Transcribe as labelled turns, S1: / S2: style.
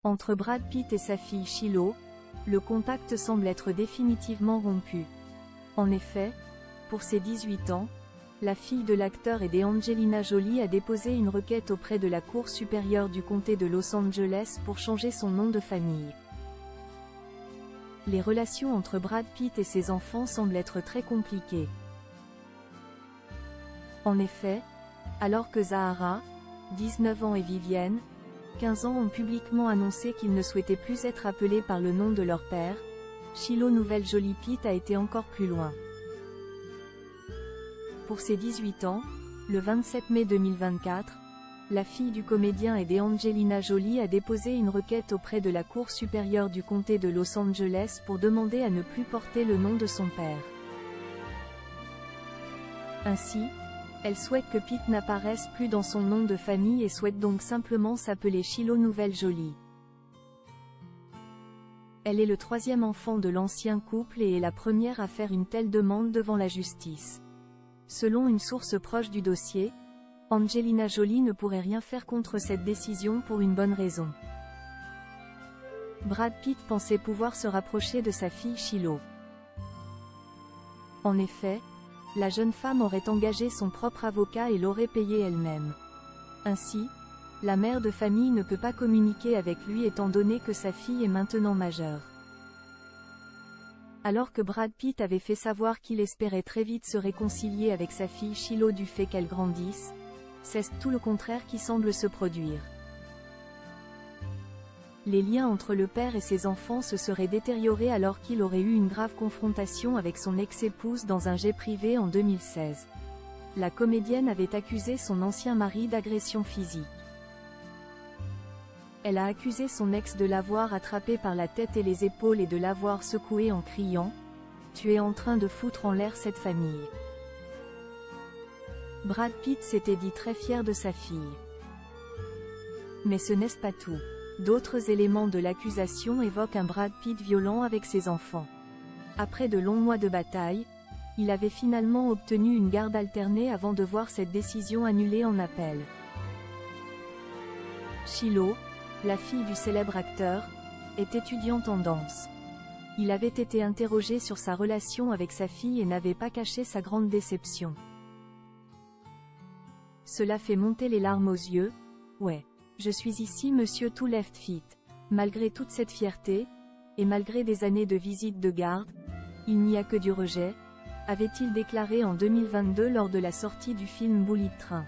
S1: Entre Brad Pitt et sa fille Shiloh, le contact semble être définitivement rompu. En effet, pour ses 18 ans, la fille de l'acteur et d'Angelina Jolie a déposé une requête auprès de la Cour supérieure du comté de Los Angeles pour changer son nom de famille. Les relations entre Brad Pitt et ses enfants semblent être très compliquées. En effet, alors que Zahara, 19 ans et Vivienne, 15 ans ont publiquement annoncé qu'ils ne souhaitaient plus être appelés par le nom de leur père, Shiloh Nouvelle Jolie Pitt a été encore plus loin. Pour ses 18 ans, le 27 mai 2024, la fille du comédien et d'Angelina Jolie a déposé une requête auprès de la Cour supérieure du comté de Los Angeles pour demander à ne plus porter le nom de son père. Ainsi, elle souhaite que Pitt n'apparaisse plus dans son nom de famille et souhaite donc simplement s'appeler Shiloh Nouvelle Jolie. Elle est le troisième enfant de l'ancien couple et est la première à faire une telle demande devant la justice. Selon une source proche du dossier, Angelina Jolie ne pourrait rien faire contre cette décision pour une bonne raison. Brad Pitt pensait pouvoir se rapprocher de sa fille Shiloh. En effet, la jeune femme aurait engagé son propre avocat et l'aurait payé elle-même. Ainsi, la mère de famille ne peut pas communiquer avec lui étant donné que sa fille est maintenant majeure. Alors que Brad Pitt avait fait savoir qu'il espérait très vite se réconcilier avec sa fille Shiloh du fait qu'elle grandisse, c'est tout le contraire qui semble se produire. Les liens entre le père et ses enfants se seraient détériorés alors qu'il aurait eu une grave confrontation avec son ex-épouse dans un jet privé en 2016. La comédienne avait accusé son ancien mari d'agression physique. Elle a accusé son ex de l'avoir attrapé par la tête et les épaules et de l'avoir secoué en criant « Tu es en train de foutre en l'air cette famille ». Brad Pitt s'était dit très fier de sa fille. Mais ce n'est pas tout. D'autres éléments de l'accusation évoquent un Brad Pitt violent avec ses enfants. Après de longs mois de bataille, il avait finalement obtenu une garde alternée avant de voir cette décision annulée en appel. Shiloh, la fille du célèbre acteur, est étudiante en danse. Il avait été interrogé sur sa relation avec sa fille et n'avait pas caché sa grande déception. Cela fait monter les larmes aux yeux. Ouais. Je suis ici monsieur tout left fit. Malgré toute cette fierté, et malgré des années de visite de garde, il n'y a que du rejet, avait-il déclaré en 2022 lors de la sortie du film Bullet Train.